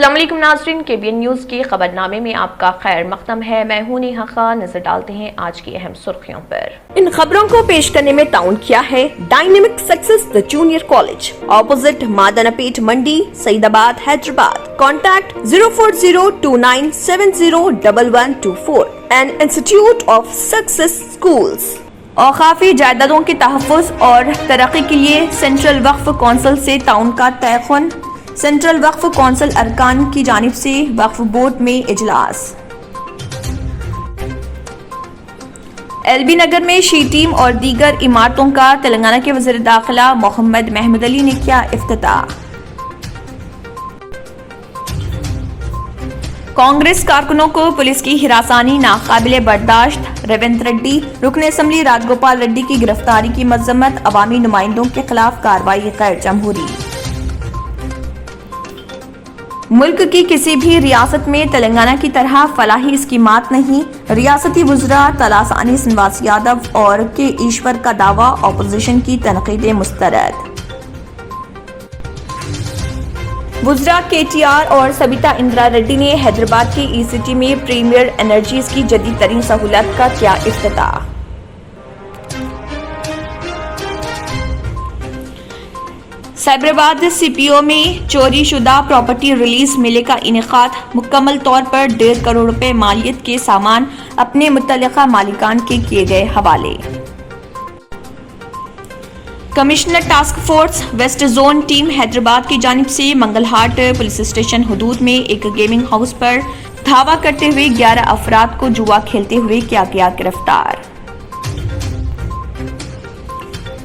अस्सलाम वालेकुम नाज़रीन, KBN न्यूज़ के खबरनामे में आपका खैर मक़दम है। मैं हूं नेहा खान। नजर डालते हैं आज की अहम सुर्खियों पर। इन खबरों को पेश करने में ताउन किया है dynamic success the junior college, opposite Madannapet Mandi, Saidabad, Hyderabad. Contact 04029701124 and institute of success schools. औकाफी जायदादों के तहफ़्फ़ुज़ और तरक्की के लिए सेंट्रल वक्फ कौंसिल से ताउन का तयख़ुन। सेंट्रल वक्फ कौंसिल अरकान की जानिब से वक्फ बोर्ड में इजलास। LB नगर में शी टीम और दीगर इमारतों का तेलंगाना के वज़ीर दाखिला मोहम्मद महमूद अली ने किया इफ्तिताह। कांग्रेस कारकुनों को पुलिस की हिरासानी नाकाबिले बर्दाश्त। रेवंत रेड्डी रुकन असम्बली राजगोपाल रेड्डी की गिरफ्तारी की मजम्मत। अवामी नुमाइंदों के खिलाफ कार्रवाई गैर जमहूरी। मुल्क की किसी भी रियासत में तेलंगाना की तरह फलाही स्कीमात नहीं। रियासती वुज़रा तलासानी श्रीनिवास यादव और के ईश्वर का दावा। ऑपोजिशन की तनकीदें मुस्तरद। वुज़रा KTR और सबिता इंदिरा रेड्डी ने हैदराबाद के ECT में प्रीमियर एनर्जीज की जदीद तरीन सहूलत का किया इफ्तिताह। साइबराबाद CPO में चोरी शुदा प्रॉपर्टी रिलीज मेले का इनेकाद। मुकम्मल तौर पर 1.5 करोड़ रुपए मालियत के सामान अपने मुतल्लिका मालिकान के किए गए हवाले। Commissioner task force west zone team Hyderabad की जानिब से मंगलहाट पुलिस स्टेशन हदूद में एक गेमिंग हाउस पर धावा करते हुए 11 अफराद को जुआ खेलते हुए किया गया गिरफ्तार।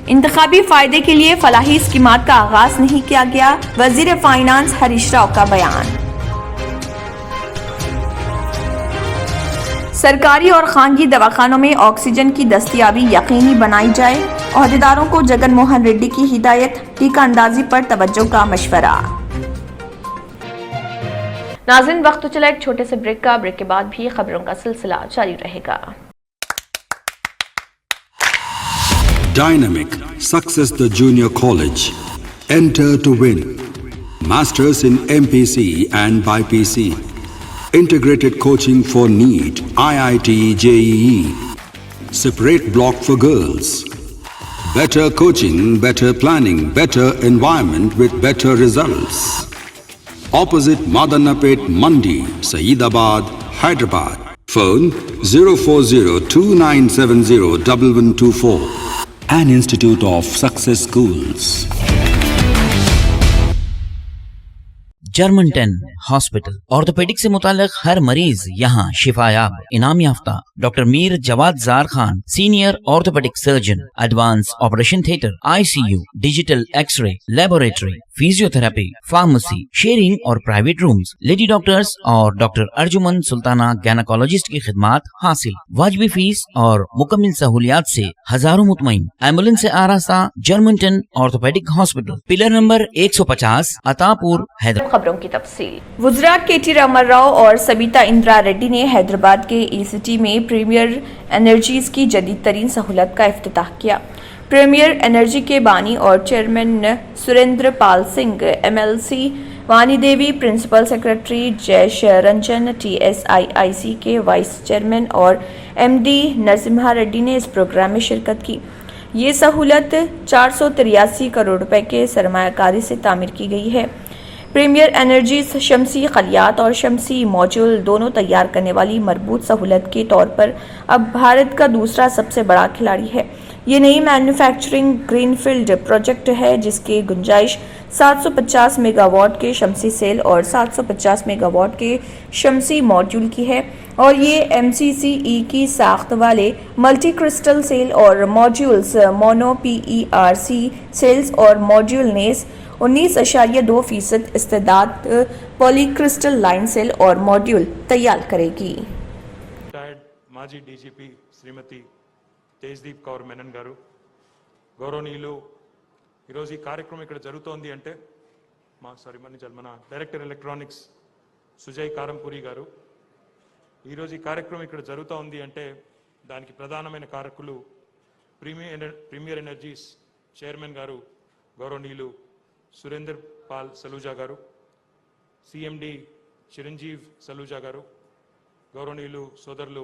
इंतखाबी फायदे के लिए फलाही स्कीमात का आगाज नहीं किया गया। वजीर फाइनेंस हरीश राव का बयान। सरकारी और खानगी दवाखानों में ऑक्सीजन की दस्तयाबी यकीनी बनाई जाए। ओहदेदारों को जगन मोहन रेड्डी की हिदायत। टीका अंदाजी पर तवज्जो का मशवरा। नाज़रीन, वक्त तो चला एक छोटे से ब्रेक का। ब्रेक के बाद भी खबरों का सिलसिला जारी रहेगा। Dynamic Success the Junior College. Enter to win. Masters in MPC and BPC. Integrated coaching for NEET, IIT, JEE. Separate block for girls. Better coaching, better planning, better environment with better results. Opposite Madanapet Mandi, Saeedabad, Hyderabad. Phone 04029701124. An Institute of Success Schools. German 10 hospital orthopaedic से मुताल्लिक हर मरीज यहाँ शिफायाब। इनाम याफ्ता doctor Mir Jawad Jar Khan, senior orthopaedic surgeon. Advance operation theatre, ICU, digital x ray, laboratory, physiotherapy, pharmacy, sharing और private rooms. Lady doctors और डॉक्टर अर्जुमन सुल्ताना गैनाकोलॉजिस्ट की खिदमात हासिल। वाजिबी फीस और मुकम्मल सहूलियात से हजारों मुतमईन। एम्बुलेंस से आरास्ता German 10 orthopaedic hospital, pillar number 150, Attapur, Hyderabad. खबरों की तफसील। वुज़रा KT रामाराव और सबिता इंदिरा रेड्डी ने हैदराबाद के ECT में प्रीमियर एनर्जीज की जदीद तरीन सहूलत का इफ्तिताह किया। प्रीमियर एनर्जी के बानी और chairman Surendra Pal Singh, MLC Vani Devi, principal secretary Jayesh Ranjan, TSIIC के वाइस चेयरमैन और MD नरसिम्हा रेड्डी ने इस प्रोग्राम में शिरकत की। ये सहूलत 483 करोड़ रुपए के सरमायाकारी से तामीर की गई है। प्रीमियर एनर्जीज शमसी खलियात और शमसी मॉड्यूल दोनों तैयार करने वाली मरबूत सहूलत के तौर पर अब भारत का दूसरा सबसे बड़ा खिलाड़ी है। ये नई मैन्युफैक्चरिंग ग्रीनफील्ड प्रोजेक्ट है जिसकी गुंजाइश 750 मेगावाट के शमसी सेल और 750 मेगावाट के शमसी मॉड्यूल की है और ये MCCE की साख्त वाले मल्टी क्रिस्टल सेल और मॉड्यूल्स मोनो PERC सेल्स और मॉड्यूल नेस 19.2% इस्तेदाद पॉलीक्रिस्टल लाइन सेल और मॉड्यूल तैयार करेगी। మాజీ DGP శ్రీమతి తేజ్దీప్ కౌర్ మెనన్ గారు, గౌరవనీయులు, ఈరోజు ఈ కార్యక్రమం ఇక్కడ జరుగుతోంది అంటే మన డైరెక్టర్ ఎలక్ట్రానిక్స్ సుజయ్ కారంపూరి గారు, ఈరోజు ఈ కార్యక్రమం ఇక్కడ జరుగుతోంది అంటే దానికి ప్రధానమైన కారకులు ప్రీమియర్ ఎనర్జీస్ చైర్మన్ గారు గౌరవనీయులు సురేందర్ పాల్ సలూజా గారు, సిఎండి చిరంజీవ్ సలూజా గారు, గౌరవనీయులు సోదరులు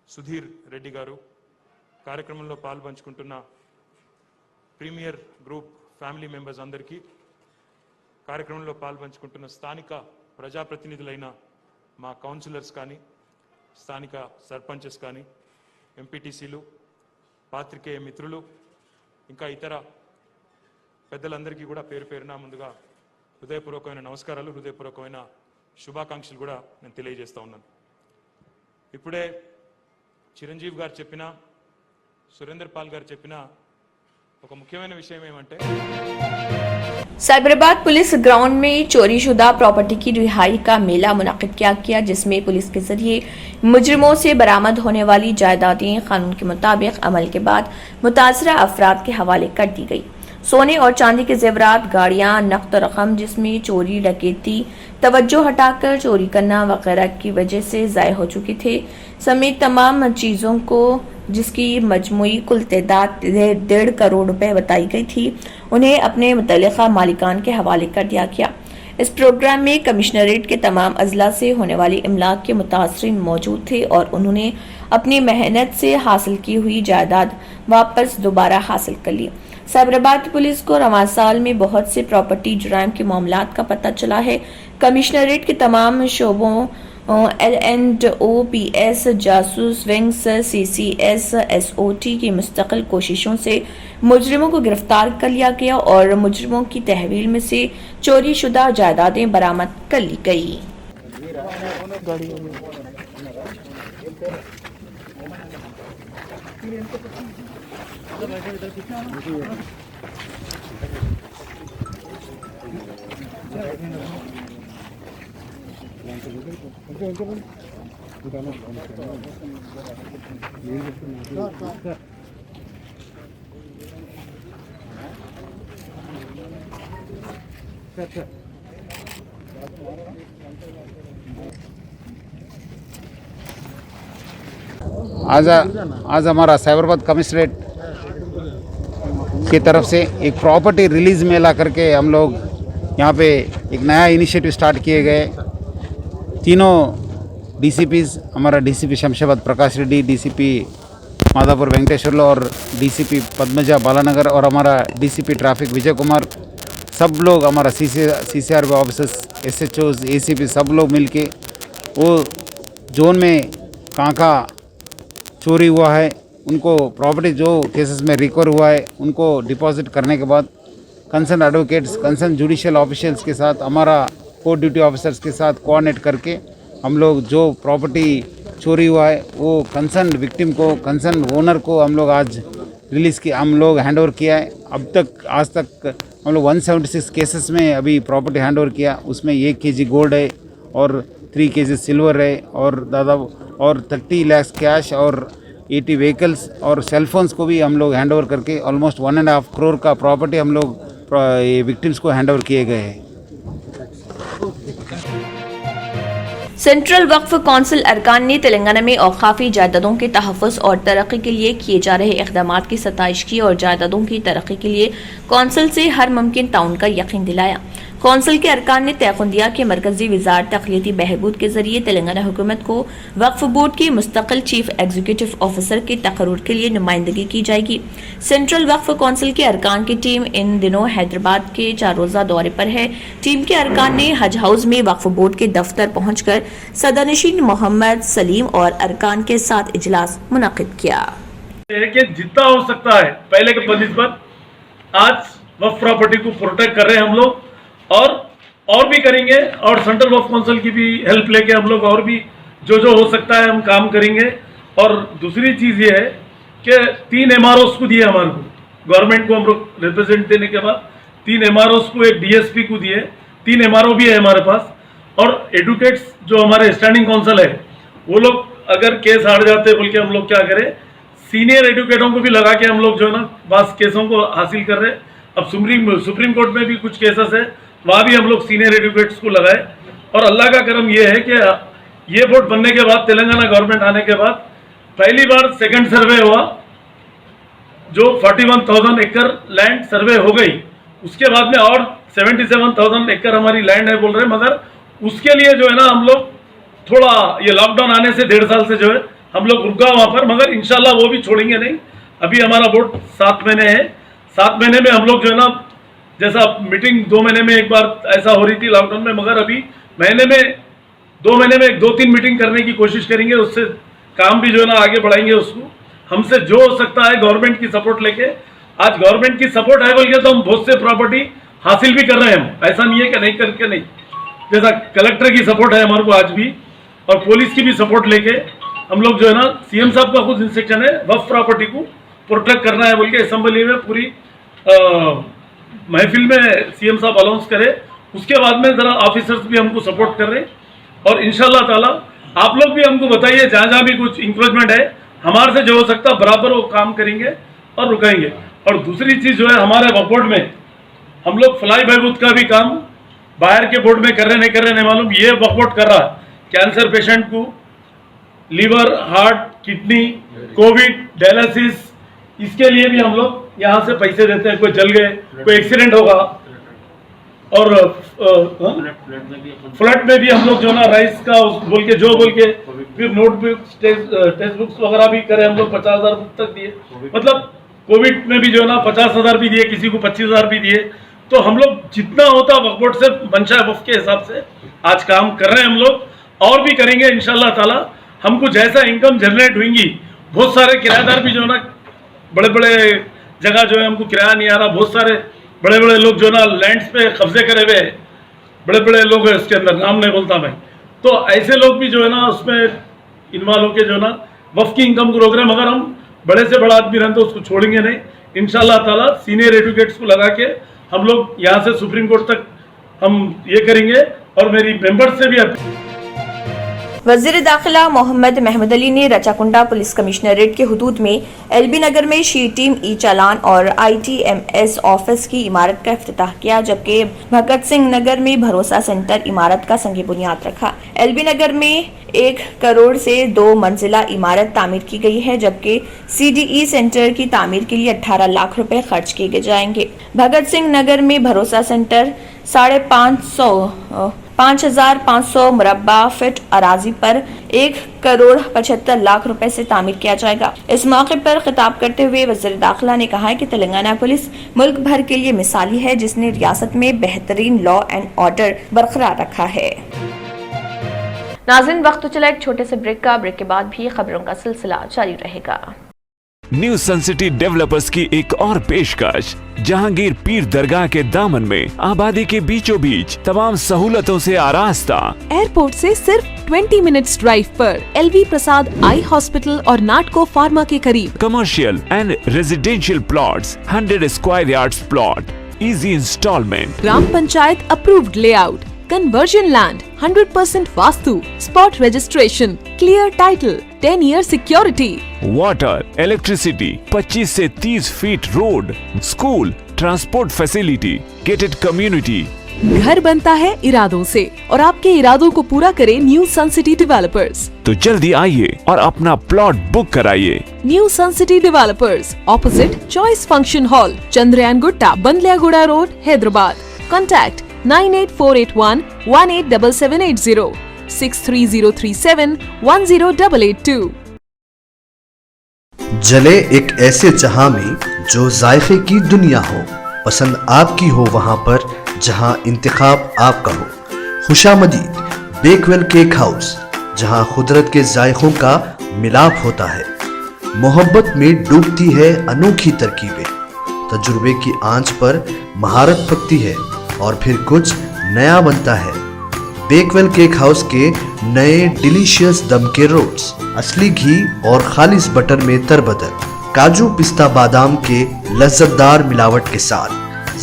సుధీర్ రెడ్డి గారు, కార్యక్రమంలో పాల్పంచుకుంటున్న ప్రీమియర్ గ్రూప్ ఫ్యామిలీ మెంబర్స్ అందరికీ, కార్యక్రమంలో పాల్పంచుకుంటున్న స్థానిక ప్రజాప్రతినిధులైన మా కౌన్సిలర్స్ కానీ, స్థానిక సర్పంచెస్ కానీ, ఎంపీటీసీలు, పాత్రికేయ మిత్రులు, ఇంకా ఇతర పెద్దలందరికీ కూడా పేరు పేరున ముందుగా హృదయపూర్వకమైన నమస్కారాలు, హృదయపూర్వకమైన శుభాకాంక్షలు కూడా నేను తెలియజేస్తా ఉన్నాను. ఇప్పుడే చిరంజీవి గారు చెప్పిన, సురేందర్ పాల్ గారు చెప్పిన ఒక ముఖ్యమైన విషయం ఏమంటే, साइबराबाद पुलिस ग्राउंड में चोरीशुदा प्रॉपर्टी की रिहाई का मेला मुनाकिद किया गया, जिसमें पुलिस के जरिए मुजरिमों से बरामद होने वाली जायदादें कानून के मुताबिक अमल के बाद मुतासरा अफराद के हवाले कर दी गई। सोने और चांदी के जेवरात, गाड़ियां, नकद रकम जिसमें चोरी, डकैती, तवज्जो हटाकर चोरी करना वगैरह की वजह से ज़ाय हो चुके थे समेत तमाम चीज़ों को, जिसकी मजमूई कुल तादाद 1.5 करोड़ रुपए बताई गई थी, उन्हें अपने मुतल्लिका मालिकान के हवाले कर दिया गया। इस प्रोग्राम में कमिश्नरेट के तमाम अजला से होने वाली इमलाक के मुतासरीन मौजूद थे और उन्होंने अपनी मेहनत से हासिल की हुई जायदाद वापस दोबारा हासिल कर ली। साइबराबाद पुलिस को रवां साल में बहुत से प्रॉपर्टी जुराइम के मामलात का पता चला है। कमिश्नरेट के तमाम शोबों LNOPS, जासूस विंग्स, CCS, SOT की मुस्तकिल कोशिशों से मुजरिमों को गिरफ्तार कर लिया गया और मुजरिमों की तहवील में से चोरी शुदा जायदादें बरामद कर ली गई। आज हमारा साइबराबाद कमिश्नरेट की तरफ से एक प्रॉपर्टी रिलीज मेला करके हम लोग यहाँ पे एक नया इनिशिएटिव स्टार्ट किए गए। तीनों DCPs, हमारा DCP शमशाबाद प्रकाश रेड्डी, DCP माधापुर वेंकटेश्वरलो और DCP पद्मजा बालानगर और हमारा DCP ट्रैफिक विजय कुमार, सब लोग हमारा CCRB ऑफिसर्स, SHOs, ACP सब लोग मिलके वो जोन में कहाँ चोरी हुआ है, उनको प्रॉपर्टी जो केसेस में रिकवर हुआ है उनको डिपॉजिट करने के बाद concern advocates, concern judicial officials के साथ, हमारा कोर्ट ड्यूटी ऑफिसर्स के साथ कोऑर्डिनेट करके हम लोग जो प्रॉपर्टी चोरी हुआ है वो कंसर्न विक्टिम को, कंसर्न ओनर को हम लोग आज रिलीज़ किया, हम लोग हैंड ओवर किया है। अब तक आज तक हम लोग 176 केसेस में अभी प्रॉपर्टी हैंड ओवर किया। उसमें 1 kg गोल्ड है और 3 kg सिल्वर है और और 30 लाख कैश और 80 व्हीकल्स और सेलफोन्स को भी हम लोग हैंड ओवर करके ऑलमोस्ट 1.5 करोड़ का प्रॉपर्टी हम लोग विक्टिम्स को हैंड ओवर किए गए हैं। सेंट्रल वक्फ कौंसिल अरकान ने तेलंगाना में औकाफी जायदादों के तहफ़्फ़ुज़ और तरक्की के लिए किए जा रहे इक़दामात की सताइश की और जायदादों की तरक्की के लिए कौंसिल से हर मुमकिन ताउन का यकीन दिलाया। कौंसिल के अरकान ने तयक़ुन दिया कि मरकज़ी वज़ारत अक़लियती बहबूद के ज़रिए तेलंगाना हुकूमत को वक्फ बोर्ड के मुस्तक़िल चीफ एग्जीक्यूटिव ऑफिसर के तक़र्रुर के लिए नुमाइंदगी की जाएगी। सेंट्रल वक्फ कौंसिल के अरकान की टीम इन दिनों हैदराबाद के 4 रोज़ा दौरे पर है। टीम के अरकान ने हज हाउस में वक्फ बोर्ड के दफ्तर पहुंचकर सदरनशीन मोहम्मद सलीम और अरकान के साथ इजलास मुनाकिद किया। जितना हो सकता है पहले के बनिस्बत आज वक्फ प्रॉपर्टी को प्रोटेक्ट कर रहे हैं हम लोग और भी करेंगे और सेंट्रल वक्फ काउंसिल की भी हेल्प लेके हम लोग और भी जो हो सकता है हम काम करेंगे। और दूसरी चीज़ ये है कि 3 MROs को दिए हमारे को, गवर्नमेंट को हम लोग रिप्रेजेंट देने के बाद 3 MROs को, एक DSP को दिए, 3 MRO भी है हमारे पास। और एडवोकेट्स जो हमारे स्टैंडिंग काउंसिल है वो लोग अगर केस हार जाते बोल के हम लोग क्या करें, सीनियर एडवोकेटों को भी लगा के हम लोग जो है ना बस केसों को हासिल कर रहे हैं। अब सुप्रीम कोर्ट में भी कुछ केसेस है, वहाँ भी हम लोग सीनियर एडवोकेट्स को लगाए। और अल्लाह का करम ये है कि ये बोर्ड बनने के बाद, तेलंगाना गवर्नमेंट आने के बाद पहली बार सेकंड सर्वे हुआ जो 41,000 एकड़ लैंड सर्वे हो गई। उसके बाद में और 77,000 एकड़ हमारी लैंड है बोल रहे हैं, मगर उसके लिए जो है ना हम लोग थोड़ा ये लॉकडाउन आने से 1.5 साल से जो है हम लोग रुका वहां पर, मगर इंशाल्लाह वो भी छोड़ेंगे नहीं। अभी हमारा बोर्ड 7 महीने है, 7 महीने में हम लोग जो है ना, जैसा मीटिंग 2 महीने में एक बार ऐसा हो रही थी लॉकडाउन में, मगर अभी महीने में 2 महीने में 2-3 मीटिंग करने की कोशिश करेंगे। उससे काम भी जो है ना आगे बढ़ाएंगे। उसको हमसे जो हो सकता है गवर्नमेंट की सपोर्ट लेके, आज गवर्नमेंट की सपोर्ट है बोल के तो हम बहुत से प्रॉपर्टी हासिल भी कर रहे हैं। हम ऐसा नहीं है कि नहीं करके नहीं, जैसा कलेक्टर की सपोर्ट है हमारे को आज भी, और पुलिस की भी सपोर्ट लेके हम लोग जो है ना, सीएम साहब का खुद इंस्ट्रक्शन है वक्फ प्रॉपर्टी को प्रोटेक्ट करना है बोल के असेंबली में पूरी महफिल में सीएम साहब अनाउंस करे। उसके बाद में जरा ऑफिसर्स भी हमको सपोर्ट कर रहे हैं, और इंशाल्लाह ताला आप लोग भी हमको बताइए जहाँ जहाँ भी कुछ इंक्रोचमेंट है, हमारे से जो हो सकता बराबर वो काम करेंगे और रुकाएंगे। और दूसरी चीज जो है, हमारे वक्फ बोर्ड में हम लोग फ्लाई बहबूद का भी काम बाहर के बोर्ड में कर रहे नहीं मालूम, ये वक्फ बोर्ड कर रहा है। कैंसर पेशेंट को liver, heart, kidney, Covid, dialysis, इसके लिए भी हम लोग यहाँ से पैसे देते हैं। कोई जल गए, कोई एक्सीडेंट होगा, और फ्लड में भी हम लोग जो ना राइस का बोल के फिर नोटबुक, टेक्स्ट बुक्स वगैरह भी करे हम लोग। 50,000 बुक तक दिए, मतलब कोविड में भी जो ना 50,000 भी दिए, किसी को 25,000 भी दिए। तो हम लोग जितना होता वक्फ बोर्ड से मंशा वक्फ के हिसाब से आज काम कर रहे हैं हम लोग, और भी करेंगे इंशाल्लाह ताला। हमको जैसा इनकम जनरेट होंगी, बहुत सारे किराएदार भी जो ना बड़े बड़े जगह जो है हमको किराया नहीं आ रहा, बहुत सारे बड़े बड़े लोग जो ना लैंड्स पे कब्जे करे हुए बड़े बड़े लोग हैं, उसके अंदर नाम नहीं बोलता मैं, तो ऐसे लोग भी जो है ना उसमें इन्वॉल्व होकर जो ना वक्फ की इनकम को रोक रहे हैं। मगर हम बड़े से बड़ा आदमी रहते तो उसको छोड़ेंगे नहीं इंशाल्लाह ताला। सीनियर एडवोकेट्स को लगा के हम लोग यहाँ से सुप्रीम कोर्ट तक हम ये करेंगे, और मेरी मेंबर्स से भी वजीर दाखिला मोहम्मद महमूद अली ने रचाकुंडा पुलिस कमिश्नरेट के हुदूद में एलबी नगर में शी टीम ई चालान और ITMS ऑफिस की इमारत का इफ्तिताह किया, जबकि भगत सिंह नगर में भरोसा सेंटर इमारत का संग बुनियाद रखा। एलबी नगर में 1 करोड़ से 2 मंजिला इमारत तामीर की गई है, जबकि CDE सेंटर की तामीर के लिए 18 लाख रुपए खर्च किए जाएंगे। भगत सिंह नगर में भरोसा सेंटर 5,500 मुरब्बा फीट अराजी पर 1 करोड़ 75 लाख रुपए से तामीर किया जाएगा। इस मौके पर खिताब करते हुए वज़ीर दाखिला ने कहा कि तेलंगाना पुलिस मुल्क भर के लिए मिसाली है, जिसने रियासत में बेहतरीन लॉ एंड ऑर्डर बरकरार रखा है। नाज़रीन, वक्त तो चला एक छोटे से ब्रेक का। ब्रेक के बाद भी खबरों का सिलसिला जारी रहेगा। न्यू सन सिटी डेवलपर्स की एक और पेशकश, जहांगीर पीर दरगाह के दामन में आबादी के बीचों बीच तमाम सहूलतों से आरास्ता। एयरपोर्ट से सिर्फ 20 मिनट्स ड्राइव पर LV प्रसाद आई हॉस्पिटल और नाटको फार्मा के करीब। Commercial and residential plots, 100 square yards plot, easy instalment, gram panchayat approved layout, conversion land, 100% vastu, spot registration, clear title, 10 year security, water, electricity, 25 से 30 feet road, school, transport facility, gated community. घर बनता है इरादों से, और आपके इरादों को पूरा करे न्यू सन सिटी डेवलपर्स। तो जल्दी आइए और अपना प्लॉट बुक कराइए। New sun city developers, opposite choice function hall, Chandrayan Gutta, Bandlaguda road, Hyderabad. Contact 98481 187780, 63037 10882। जले एक ऐसे जहां में जो जायके की दुनिया हो, पसंद आपकी हो वहां पर जहां इंतखाब आपका हो। खुशामदीद बेकवेल केक हाउस, जहां कुदरत के जायकों का मिलाप होता है, मोहब्बत में डूबती है अनोखी तरकीबें, तजुर्बे की आंच पर महारत पकती है और फिर कुछ नया बनता है। बेकवेल केक हाउस के नए डिलीशियस दम के रोल्स, असली घी और खालिस बटर में तरबतर, काजू पिस्ता बादाम के लज्जतदार मिलावट के साथ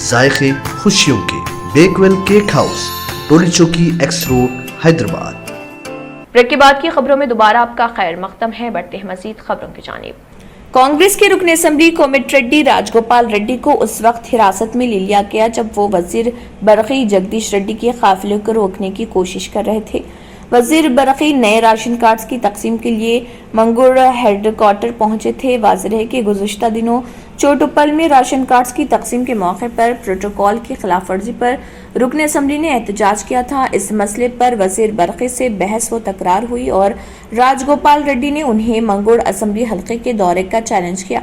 जायके खुशियों के। बेकवेल केक हाउस, टोली चौकी, X रोड, हैदराबाद। ब्रेक के बाद की खबरों में दोबारा आपका खैर मकदम है। बढ़ते हैं मजीद खबरों की जानिब। कांग्रेस के रुकन असेंबली कोमट रेड्डी राजगोपाल रेड्डी को उस वक्त हिरासत में ले लिया गया जब वो वजीर बरक़ी जगदीश रेड्डी के काफिले को रोकने की कोशिश कर रहे थे। वजीर बरक़ी नए राशन कार्ड्स की तकसीम के लिए मंगूर हेडक्वार्टर पहुंचे थे। वाज़ेह है कि गुज़िश्ता दिनों चोटुप्पल में राशन कार्ड्स की तकसीम के मौके पर प्रोटोकॉल की खिलाफ वर्जी पर रुकन असम्बली ने एहतजाज किया था। इस मसले पर वजीर बरक़ी से बहस व तकरार हुई और राजगोपाल रेड्डी ने उन्हें मंगोड़ असम्बली हल्के के दौरे का चैलेंज किया।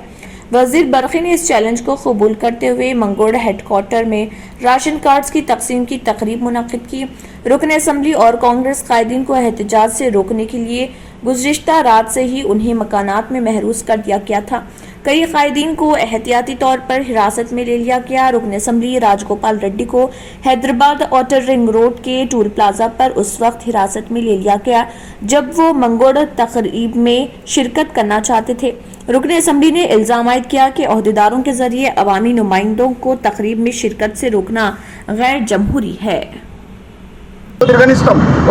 वजीर बरक़ी ने इस चैलेंज को कबूल करते हुए मंगोड़ हेडक्वार्टर में राशन कार्ड्स की तकसीम की तकरीब मुनक्किद की। रुकन असम्बली और कांग्रेस कायदीन को एहतजाज से रोकने के लिए गुज़िश्ता रात से ही उन्हें मकानात में महरूस कर दिया गया था। कई कायदीन को एहतियाती तौर पर हिरासत में ले लिया गया। रुकन असम्बली राजगोपाल रेड्डी को हैदराबाद आउटर रिंग रोड के टूल प्लाजा पर उस वक्त हिरासत में ले लिया गया जब वो मंगोड़ तकरीब में शिरकत करना चाहते थे। रुकन असम्बली ने इल्जाम आयद किया कि ओहदेदारों के जरिए अवामी नुमाइंदों को तकरीब में शिरकत से रोकना गैर जमहूरी है।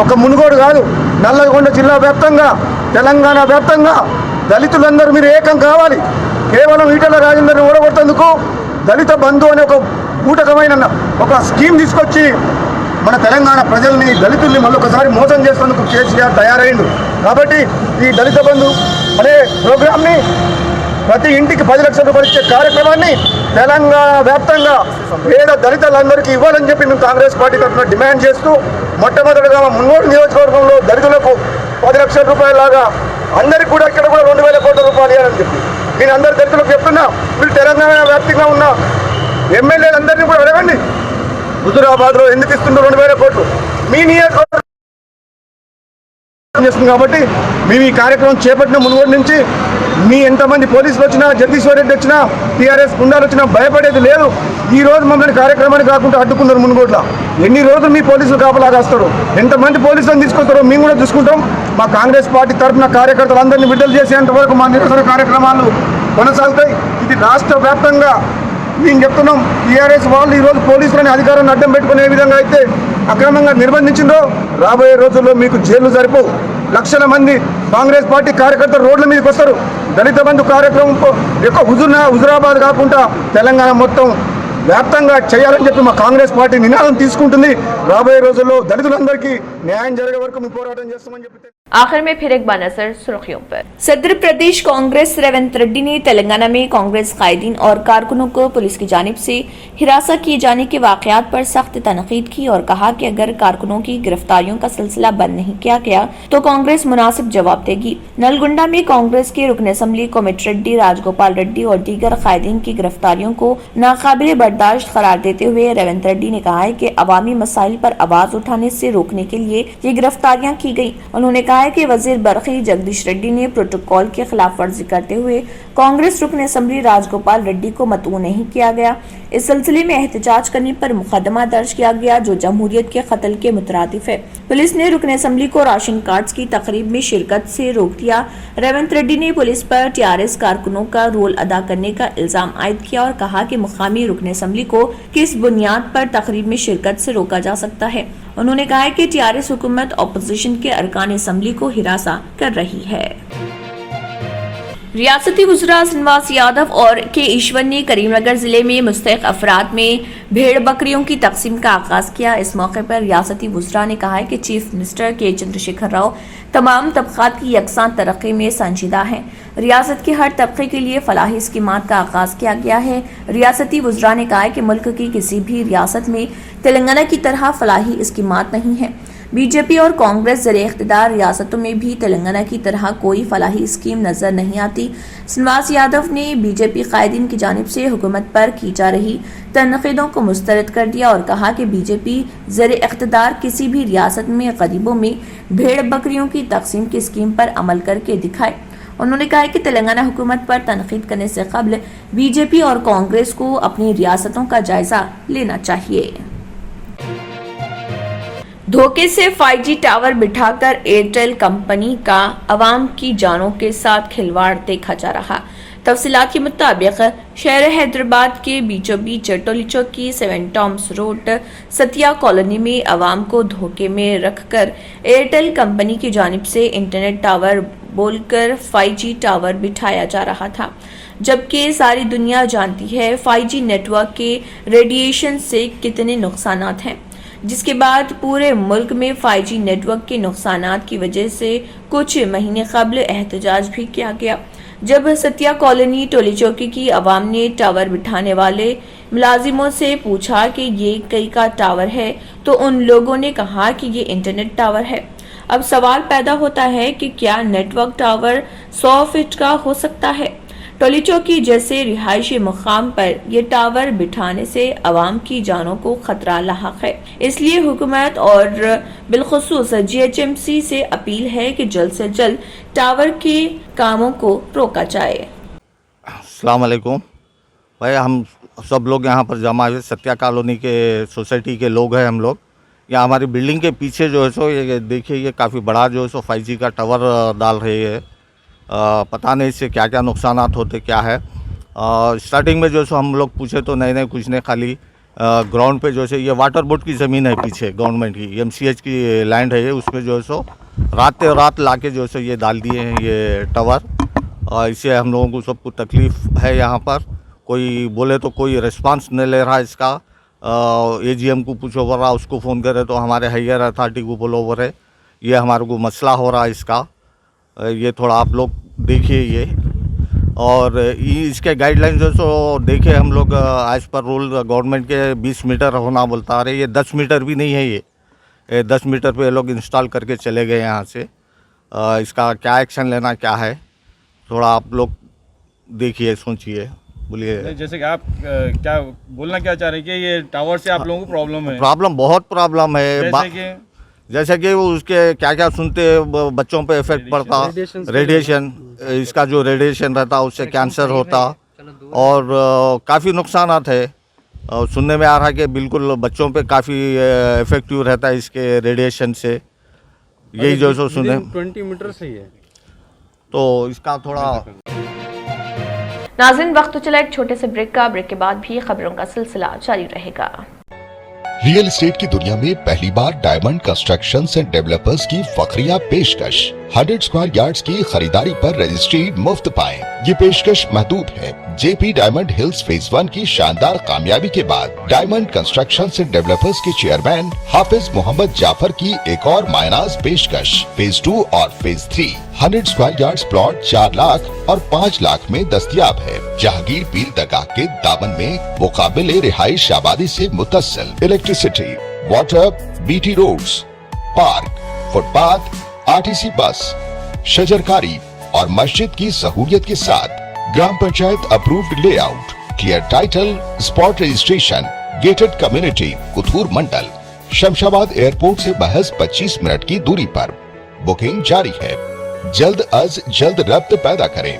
ఒక మునుగోడు కాదు నల్లగొండ జిల్లా వ్యాప్తంగా తెలంగాణ వ్యాప్తంగా దళితులందరూ మీరు ఏకం కావాలి। కేవలం ఈటెల రాజేందర్ని ఓడగొట్టేందుకు దళిత బంధు అనే ఒక కూటకమైన ఒక స్కీమ్ తీసుకొచ్చి మన తెలంగాణ ప్రజల్ని దళితుల్ని మళ్ళొకసారి మోసం చేసేందుకు కేసీఆర్ తయారైండు। కాబట్టి ఈ దళిత బంధు అనే ప్రోగ్రామ్ని ప్రతి ఇంటికి 10 లక్షల రూపాయలు ఇచ్చే కార్యక్రమాన్ని తెలంగాణ వ్యాప్తంగా పేద దళితులందరికీ ఇవ్వాలని చెప్పి మేము కాంగ్రెస్ పార్టీ తరఫున డిమాండ్ చేస్తూ మొట్టమొదటిగా మున్గోడు నియోజకవర్గంలో దళితులకు 10 లక్షల రూపాయలాగా అందరికీ కూడా ఇక్కడ కూడా 2,000 కోట్ల రూపాయలు ఇవ్వాలని చెప్పి నేను అందరి దళితులకు చెప్తున్నా। మీరు తెలంగాణ వ్యాప్తంగా ఉన్న ఎమ్మెల్యేలందరినీ కూడా అడగండి హుజూరాబాద్లో ఎందుకు ఇస్తున్నారు 2,000 కోట్లు మీ నియోజకవర్గం చేస్తుంది। కాబట్టి మేము ఈ కార్యక్రమం చేపట్టిన మున్గోడు నుంచి మీ ఎంతమంది పోలీసులు వచ్చినా జగదీశ్వర్ రెడ్డి వచ్చినా టీఆర్ఎస్ గుండాలు వచ్చినా భయపడేది లేదు। ఈ రోజు మమ్మల్ని కార్యక్రమాన్ని కాకుండా అడ్డుకున్నారు మున్గోడ్లో। ఎన్ని రోజులు మీ పోలీసులు కాపలాగాస్తారు, ఎంతమంది పోలీసులను తీసుకొస్తారో మేము కూడా చూసుకుంటాం। మా కాంగ్రెస్ పార్టీ తరఫున కార్యకర్తలందరినీ విడుదల చేసేంత వరకు మా నిరసన కార్యక్రమాలు కొనసాగుతాయి। ఇది రాష్ట్ర వ్యాప్తంగా మేము చెప్తున్నాం। టీఆర్ఎస్ వాళ్ళు ఈరోజు పోలీసులని అధికారాన్ని అడ్డం పెట్టుకునే విధంగా అయితే అక్రమంగా నిర్బంధించిందో రాబోయే రోజుల్లో మీకు జైలు సరిపోవు। లక్షల మంది కాంగ్రెస్ పార్టీ కార్యకర్తలు రోడ్ల మీదకి వస్తారు। దళిత బంధు కార్యక్రమం ఎక్కువ హుజూరాబాద్ కాకుండా తెలంగాణ మొత్తం వ్యాప్తంగా చేయాలని చెప్పి మా కాంగ్రెస్ పార్టీ నినాదం తీసుకుంటుంది। రాబోయే రోజుల్లో దళితులందరికీ న్యాయం జరిగే వరకు మేము పోరాటం చేస్తామని చెప్పి। आखिर में फिर एक बार नजर सुर्खियों पर। सदर प्रदेश कांग्रेस रेवंत रेड्डी ने तेलंगाना में कांग्रेस कायदीन और कारकुनों को पुलिस की जानिब से हिरासत किए जाने के वाकयात पर सख्त तनकीद की और कहा कि अगर कारकुनों की गिरफ्तारियों का सिलसिला बंद नहीं किया गया तो कांग्रेस मुनासिब जवाब देगी। नलगुंडा में कांग्रेस के रुकन असम्बली कोमट रेड्डी, राजगोपाल रेड्डी और दीगर कायदीन की गिरफ्तारियों को नाकाबिल बर्दाश्त करार देते हुए रेवंत रेड्डी ने कहा है कि अवामी मसाइल पर आवाज उठाने से रोकने के लिए ये गिरफ्तारियां की गयी। उन्होंने कहा है कि वजीर बरक़ी जगदीश रेड्डी ने प्रोटोकॉल की खिलाफ वर्जी करते हुए कांग्रेस रुकन असम्बली राजगोपाल रेड्डी को मतऊ नहीं किया गया। इस सिलसिले में एहतजाज करने पर मुकदमा दर्ज किया गया जो जमहूरियत के कत्ल के मुतरादिफ है। पुलिस ने रुकन असम्बली को राशन कार्ड्स की तकरीब में शिरकत से रोक दिया। रेवंत रेड्डी ने पुलिस पर टीआरएस कारकुनों का रोल अदा करने का इल्जाम आयद किया और कहा कि मुकामी रुकन असम्बली को किस बुनियाद पर तकरीब में शिरकत से रोका जा सकता है। उन्होंने कहा है कि टीआरएस हुकूमत ऑपोजिशन के अरकान असम्बली को हिरासा कर रही है। रियासती वज़ीर श्रीनिवास यादव और के ईश्वर ने करीमनगर जिले में मुस्तहिक अफराद में भेड़ बकरियों की तकसीम का आगाज किया। इस मौके पर रियासती वज़ीर ने कहा है कि चीफ मिनिस्टर के चंद्रशेखर राव तमाम तबकात की यकसान तरक्की में संजीदा हैं। रियासत के हर तबके के लिए फलाही स्कीमात का आगाज किया गया है। रियासती वज़ीर ने कहा है कि मुल्क की किसी भी रियासत में तेलंगाना की तरह फलाही स्कीमात नहीं है। बीजेपी और कांग्रेस ज़रिए इख्तिदार रियासतों में भी तेलंगाना की तरह कोई फलाही स्कीम नजर नहीं आती। श्रीनिवास यादव ने बीजेपी कायदीन की जानिब से हुकूमत पर की जा रही तनकीदों को मुस्तरद कर दिया और कहा कि बीजेपी ज़रिए इख्तिदार किसी भी रियासत में गरीबों में भेड़ बकरियों की तकसीम की स्कीम पर अमल करके दिखाए। उन्होंने कहा कि तेलंगाना हुकूमत पर तनकीद करने से कबल बीजेपी और कांग्रेस को अपनी रियासतों का जायजा लेना चाहिए। धोखे से 5G टावर बिठाकर एयरटेल कंपनी का अवाम की जानों के साथ खिलवाड़ देखा जा रहा। तफसीलात के मुताबिक शहर हैदराबाद के बीचों बीच टोली चौक की 7 टॉम्स रोड सतिया कॉलोनी में अवाम को धोखे में रखकर एयरटेल कंपनी की जानिब से इंटरनेट टावर बोलकर 5G टावर बिठाया जा रहा था, जबकि सारी दुनिया जानती है 5G नेटवर्क के रेडिएशन से कितने नुकसानात हैं। जिसके बाद पूरे मुल्क में 5G नेटवर्क के नुकसानात की वजह से कुछ महीने कबल एहतजाज भी किया गया। जब सत्या कॉलोनी टोली चौकी की आवाम ने टावर बिठाने वाले मुलाजिमों से पूछा कि ये कई का टावर है तो उन लोगों ने कहा कि ये इंटरनेट टावर है। अब सवाल पैदा होता है कि क्या नेटवर्क टावर 100 फीट का हो सकता है? टोली चौकी जैसे रिहायशी मुकाम पर यह टावर बिठाने से आवाम की जानों को खतरा लाहक है, इसलिए हुकूमत और बिलखुसूस GHMC से अपील है कि जल्द से जल्द टावर के कामों को रोका जाए। अस्सलाम वालेकुम भाई, हम सब लोग यहाँ पर जमा हुए सत्या कॉलोनी के सोसाइटी के लोग हैं। हम लोग यहाँ हमारी बिल्डिंग के पीछे जो है सो ये देखिए, ये काफ़ी बड़ा जो है सो 5G का टावर डाल रही है। पता नहीं इससे क्या क्या नुकसानात होते क्या है। स्टार्टिंग में जो सो हम लोग पूछे तो नहीं कुछ नहीं, खाली ग्राउंड पे जो है ये वाटर बोर्ड की ज़मीन है पीछे गवर्नमेंट की, MCH की लैंड है ये, उसमें जो है सो रात लाके जो है सो ये डाल दिए हैं ये टावर। इससे हम लोगों को सबको तकलीफ़ है। यहाँ पर कोई बोले तो कोई रिस्पांस नहीं ले रहा इसका। AGM को पूछो बोल रहा, उसको फ़ोन करे तो हमारे हायर अथॉरिटी को बोलो बोल रहे, ये हमारे को मसला हो रहा है इसका। ये थोड़ा आप लोग देखिए ये, और इसके गाइडलाइन जो सो देखे हम लोग एज पर रूल गवर्नमेंट के 20 मीटर होना बोलता रहे, ये 10 मीटर भी नहीं है। ये 10 मीटर पे लोग इंस्टॉल करके चले गए यहाँ से। इसका क्या एक्शन लेना क्या है थोड़ा आप लोग देखिए, सोचिए, बोलिए। जैसे कि आप क्या बोलना क्या चाह रहे हैं कि ये टावर से आप लोगों को प्रॉब्लम है? प्रॉब्लम बहुत प्रॉब्लम है। जैसे कि वो उसके क्या क्या सुनते बच्चों पे इफेक्ट पड़ता, रेडिएशन, इसका जो रेडिएशन रहता उससे कैंसर होता और काफ़ी नुकसानात है। सुनने में आ रहा है कि बिल्कुल बच्चों पे काफ़ी इफेक्टिव रहता है इसके रेडिएशन से। यही जो सो सुने 20 मीटर से ही है, तो इसका थोड़ा। नाज़रीन, वक्त तो चला एक छोटे से ब्रेक का। ब्रेक के बाद भी खबरों का सिलसिला जारी रहेगा। रियल एस्टेट की दुनिया में पहली बार डायमंड कंस्ट्रक्शंस एंड डेवलपर्स की फखरिया पेशकश। 100 स्क्वायर यार्ड्स की खरीदारी पर रजिस्ट्री मुफ्त पाएं। ये पेशकश महदूद है। JP डायमंड हिल्स फेज 1 की शानदार कामयाबी के बाद डायमंड कंस्ट्रक्शंस एंड डेवलपर्स के चेयरमैन हाफिज मोहम्मद जाफर की एक और मायनाज पेशकश फेज 2 और phase 3। 100 square yards plot 4 lakh और 5 लाख में दस्तयाब है। जहांगीर पीर दरगाह के दामन में मुकाबिले रिहाइश आबादी से मुतस्सिल electricity, water, BT roads, park, footpath, RTC bus, शजरकारी और मस्जिद की सहूलियत के साथ ग्राम panchayat approved layout, clear title, spot registration, gated community, Kothur mandal, Shamshabad airport से महज 25 मिनट की दूरी पर। बुकिंग जारी है। जल्द अज जल्द रब्त पैदा करें।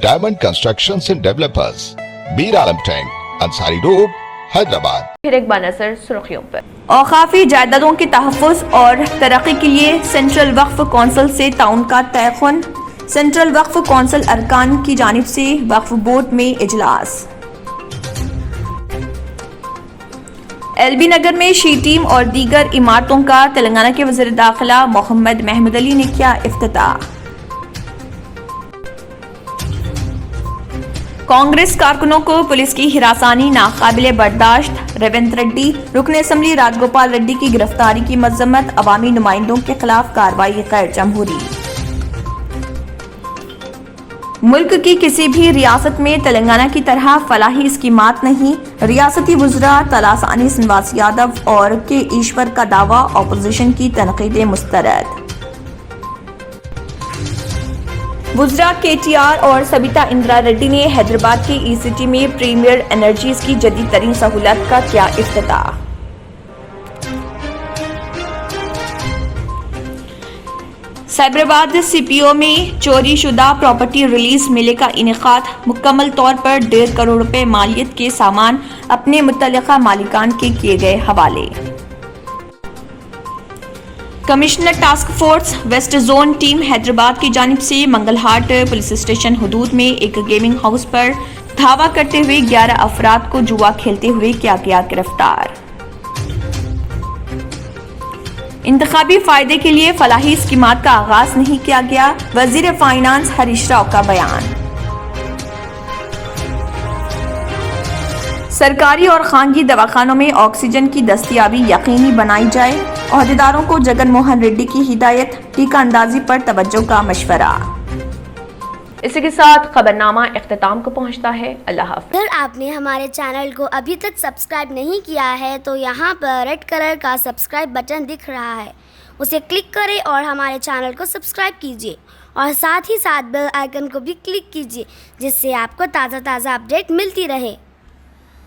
Diamond constructions and developers, Mir Alam tank, Ansari road, Hyderabad. फिर एक बार नजर सुर्खियों पर। औकाफी जायदादों के तहफ़्फ़ुज़ और तरक्की के लिए सेंट्रल वक्फ कौंसिल से ताउन का तयख़ुन। सेंट्रल वक्फ कौंसिल अरकान की जानिब से वक्फ बोर्ड में इजलास। LB नगर में शी टीम और दीगर इमारतों का तेलंगाना के वज़ीर दाखिला मोहम्मद महमूद अली ने किया इफ्तिताह। कांग्रेस कारकुनों को पुलिस की हिरासानी नाकाबिले बर्दाश्त। रेवंत रेड्डी, रुकन असम्बली राजगोपाल रेड्डी की गिरफ्तारी की मजम्मत। अवामी नुमाइंदों के खिलाफ कार्रवाई गैर जमहूरी। मुल्क की किसी भी रियासत में तेलंगाना की तरह फलाही स्कीमात नहीं। रियासती वुज़रा तलासानी श्रीनिवास यादव और के ईश्वर का दावा। ऑपोजिशन की तनकीदें मुस्तरद। वुज़रा KTR और सबिता इंदिरा रेड्डी ने हैदराबाद के ECT में प्रीमियर एनर्जीज की जदीद तरीन सहूलत का किया इफ्तिताह। साइबराबाद CPO में चोरी शुदा प्रॉपर्टी रिलीज मेले का इनेकाद। मुकम्मल तौर पर 1.5 करोड़ रुपए मालियत के सामान अपने मुतल्लिका मालिकान के किए गए हवाले। Commissioner task force west zone team Hyderabad की जानिब से मंगलहाट पुलिस स्टेशन हुदूद में एक गेमिंग हाउस पर धावा करते हुए 11 अफराद को जुआ खेलते हुए किया गया गिरफ्तार। इंतखाबी फायदे के लिए फलाही स्कीमात का आगाज नहीं किया गया। वजीर फाइनेंस हरीश राव का बयान। सरकारी और खानगी दवाखानों में ऑक्सीजन की दस्तयाबी यकीनी बनाई जाए। ओहदेदारों को जगन मोहन रेड्डी की हिदायत। टीका अंदाजी पर तवज्जो का मशवरा। इसी के साथ खबरनामा इख्तिताम को पहुंचता है। अल्लाह हाफ़िज़। अगर आपने हमारे चैनल को अभी तक सब्सक्राइब नहीं किया है तो यहाँ पर रेड कलर का सब्सक्राइब बटन दिख रहा है, उसे क्लिक करें और हमारे चैनल को सब्सक्राइब कीजिए और साथ ही साथ बेल आइकन को भी क्लिक कीजिए, जिससे आपको ताज़ा अपडेट मिलती रहे।